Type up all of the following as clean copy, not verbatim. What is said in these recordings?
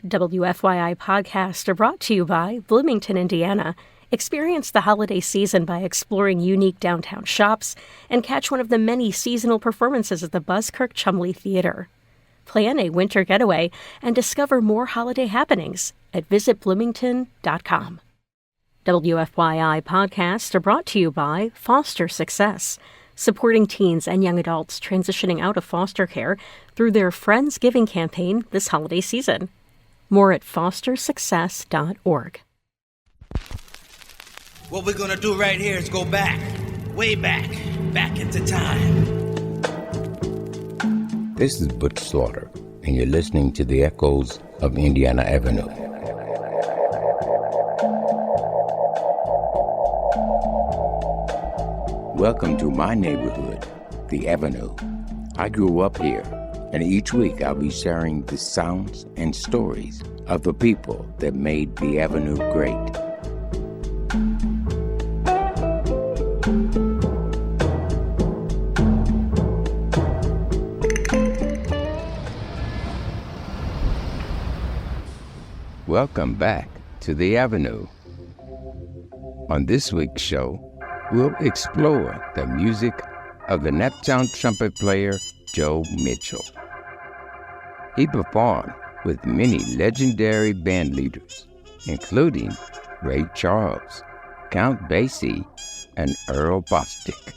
WFYI podcasts are brought to you by Bloomington, Indiana. Experience the holiday season by exploring unique downtown shops and catch one of the many seasonal performances at the Buskirk Chumley Theater. Plan a winter getaway and discover more holiday happenings at visitbloomington.com. WFYI podcasts are brought to you by Foster Success, supporting teens and young adults transitioning out of foster care through their Friendsgiving campaign this holiday season. More at fostersuccess.org. What we're gonna do right here is go back, way back into time. This is Butch Slaughter, and you're listening to the echoes of Indiana Avenue. Welcome to my neighborhood, the Avenue. I grew up here, and each week I'll be sharing the sounds and stories of the people that made the Avenue great. Welcome back to the Avenue. On this week's show, we'll explore the music of the Naptown trumpet player Joe Mitchell. He performed with many legendary band leaders, including Ray Charles, Count Basie, and Earl Bostic.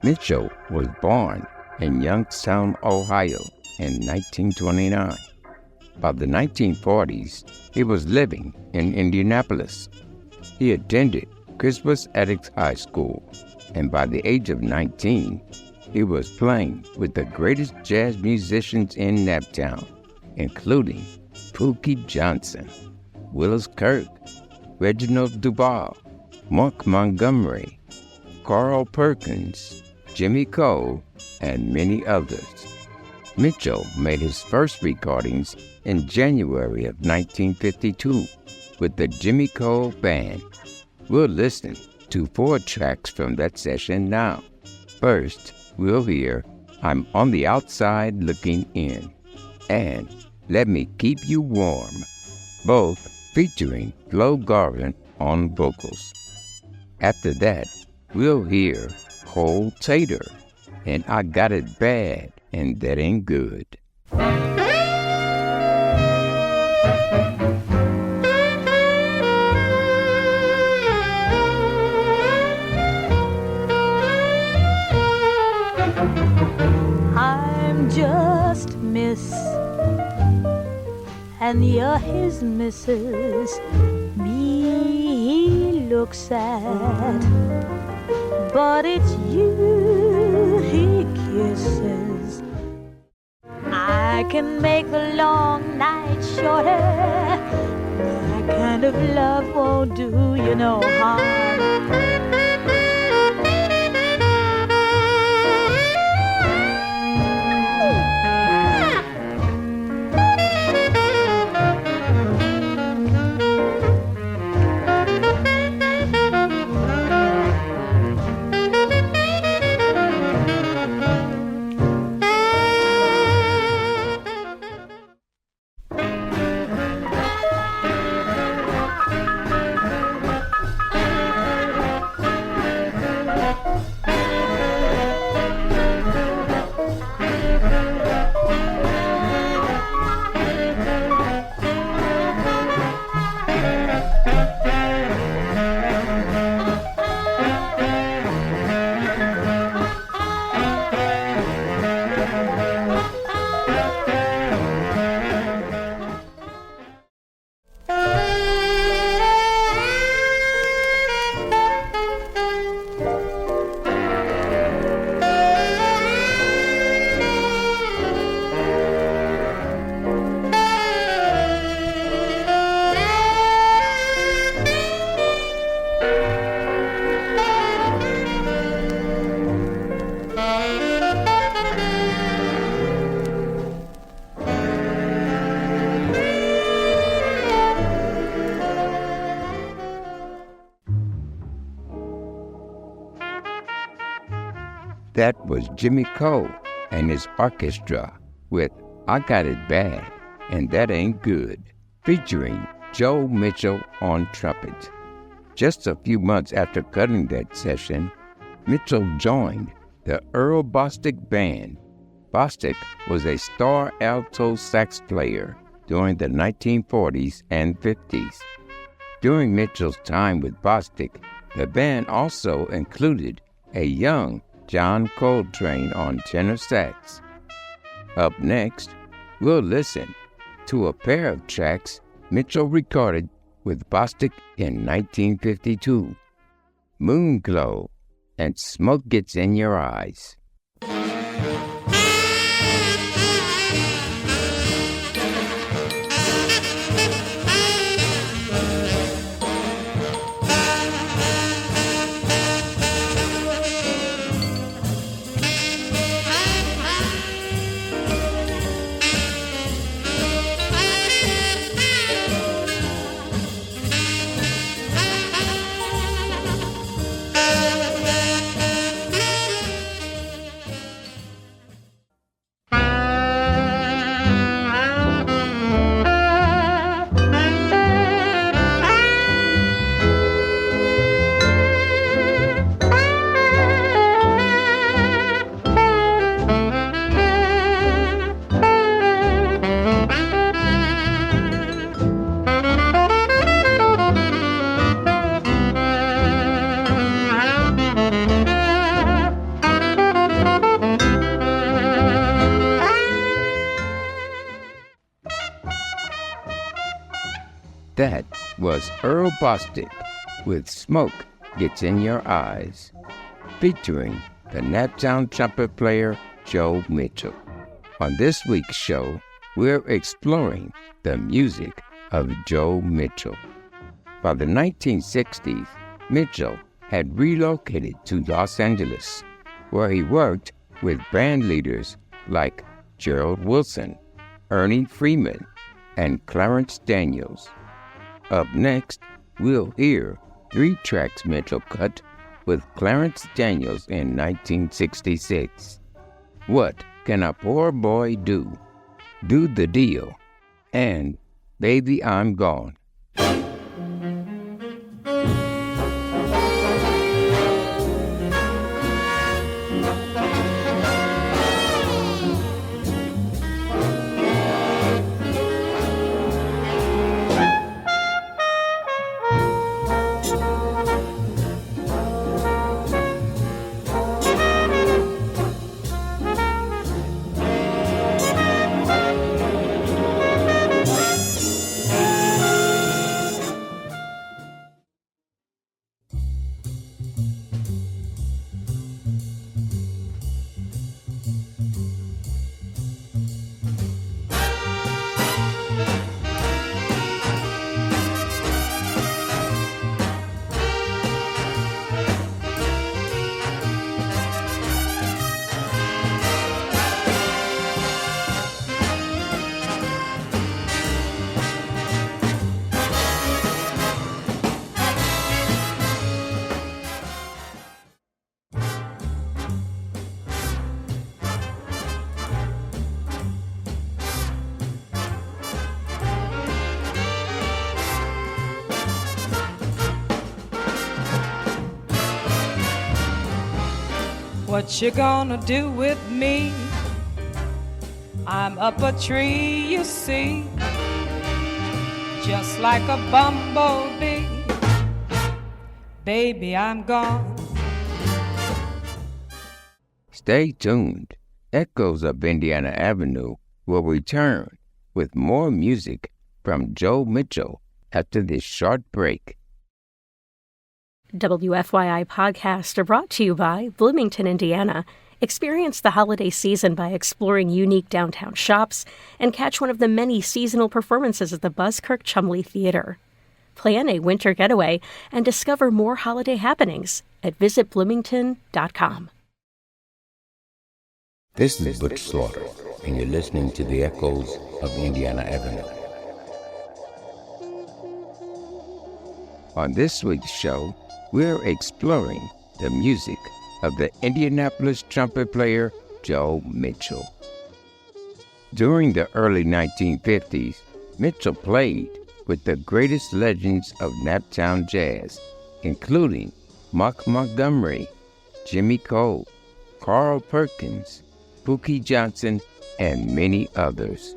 Mitchell was born in Youngstown, Ohio in 1929. By the 1940s, he was living in Indianapolis. He attended Crispus Attucks High School, and by the age of 19, he was playing with the greatest jazz musicians in Naptown, including Pookie Johnson, Willis Kirk, Reginald Duvalle, Montgomery, Carl Perkins, Jimmy Cole, and many others. Mitchell made his first recordings in January of 1952 with the Jimmy Cole Band. We'll listen to 4 tracks from that session now. First, we'll hear I'm on the Outside Looking In and Let Me Keep You Warm, both featuring Flo Garvin on vocals. After that, we'll hear Cold Tater and I Got It Bad and That Ain't Good. I'm just Miss, and you're his missus. Me, he looks at, but it's you he kisses. I can make the long night shorter. That kind of love won't do you no harm. That was Jimmy Cole and his orchestra with I Got It Bad and That Ain't Good. featuring Joe Mitchell on trumpet. Just a few months after cutting that session, Mitchell joined the Earl Bostic Band. Bostic was a star alto sax player during the 1940s and 50s. During Mitchell's time with Bostic, the band also included a young John Coltrane on tenor sax. Up next, we'll listen to a pair of tracks Mitchell recorded with Bostic in 1952, Moonglow and Smoke Gets in Your Eyes. That was Earl Bostic with Smoke Gets in Your Eyes, featuring the Naptown trumpet player Joe Mitchell. On this week's show, we're exploring the music of Joe Mitchell. By the 1960s, Mitchell had relocated to Los Angeles, where he worked with band leaders like Gerald Wilson, Ernie Freeman, and Clarence Daniels. Up next, we'll hear 3 tracks Mitchell cut with Clarence Daniels in 1966. What Can a Poor Boy Do? Do the Deal, and Baby I'm Gone. What you gonna do with me? I'm up a tree, you see, just like a bumblebee. Baby, I'm gone. Stay tuned. Echoes of Indiana Avenue will return with more music from Joe Mitchell after this short break. WFYI podcasts are brought to you by Bloomington, Indiana. Experience the holiday season by exploring unique downtown shops and catch one of the many seasonal performances at the Buskirk Chumley Theater. Plan a winter getaway and discover more holiday happenings at visitbloomington.com. This is Butch Slaughter, and you're listening to the Echoes of Indiana Avenue. On this week's show, we're exploring the music of the Indianapolis trumpet player Joe Mitchell. During the early 1950s, Mitchell played with the greatest legends of Naptown jazz, including Mark Montgomery, Jimmy Cole, Carl Perkins, Pookie Johnson, and many others.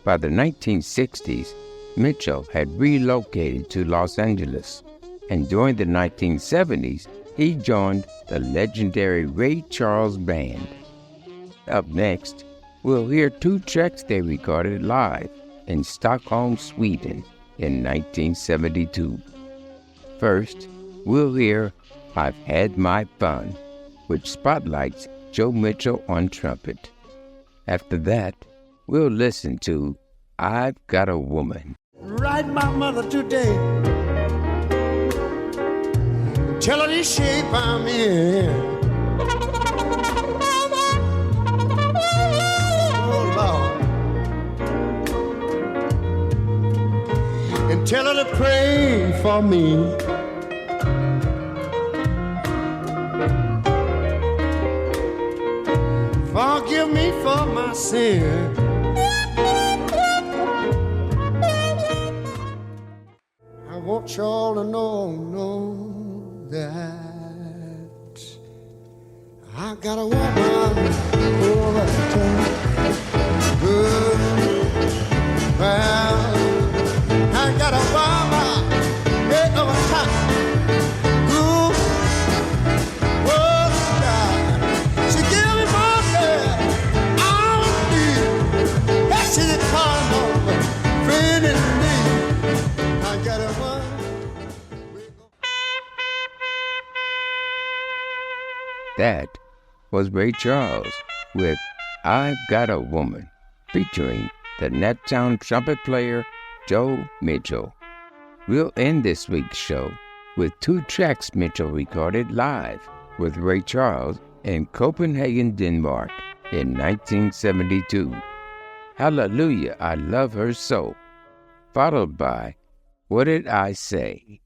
By the 1960s, Mitchell had relocated to Los Angeles, and during the 1970s, he joined the legendary Ray Charles Band. Up next, we'll hear 2 tracks they recorded live in Stockholm, Sweden in 1972. First, we'll hear I've Had My Fun, which spotlights Joe Mitchell on trumpet. After that, we'll listen to I've Got a Woman. Write my mother today, tell her the shape I'm in. Oh, Lord. And tell her to pray for me. Forgive me for my sin. I want y'all to know that I got a woman over good. Well, I got a woman way over top. Good. Oh, God. She give me more than I need. That's the kind of friend in me. I got a woman. That was Ray Charles with I've Got a Woman, featuring the Naptown trumpet player Joe Mitchell. We'll end this week's show with 2 tracks Mitchell recorded live with Ray Charles in Copenhagen, Denmark in 1972. Hallelujah, I Love Her So, followed by What Did I Say?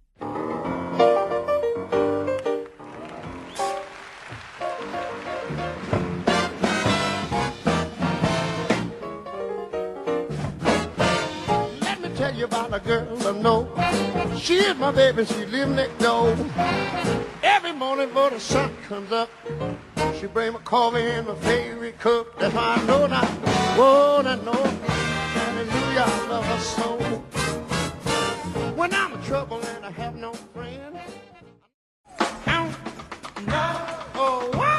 About a girl I know. She is my baby, she live next door. Every morning before the sun comes up, she bring my coffee in my favorite cup. That's why I know now, whoa, I know. Hallelujah, I love her so. When I'm in trouble and I have no friend, oh, wow.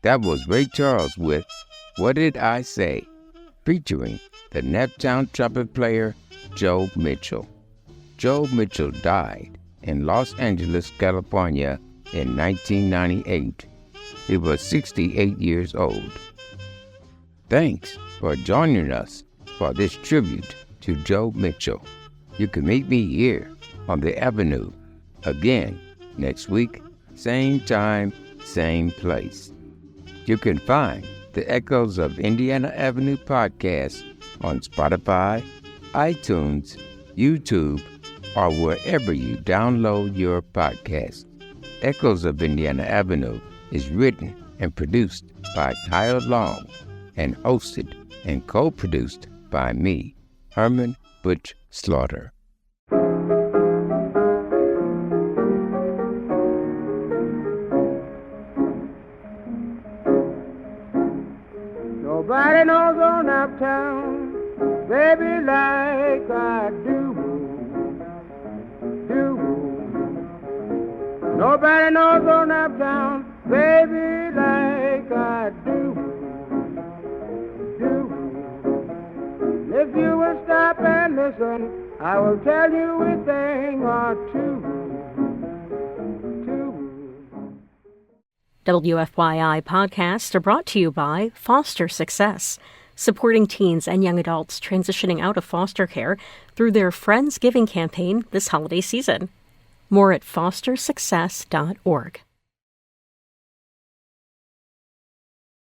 That was Ray Charles with What Did I Say, featuring the Naptown trumpet player Joe Mitchell. Joe Mitchell died in Los Angeles, California in 1998. He was 68 years old. Thanks for joining us for this tribute to Joe Mitchell. You can meet me here on the Avenue again next week, same time, same place. You can find the Echoes of Indiana Avenue podcast on Spotify, iTunes, YouTube, or wherever you download your podcast. Echoes of Indiana Avenue is written and produced by Tyler Long and hosted and co-produced by me, Herman Butch Slaughter. Nobody knows on Naptown, baby, like I do. Nobody knows on Naptown, baby, like I do. If you will stop and listen, I will tell you a thing or two. WFYI podcasts are brought to you by Foster Success. supporting teens and young adults transitioning out of foster care through their Friendsgiving campaign this holiday season. More at fostersuccess.org.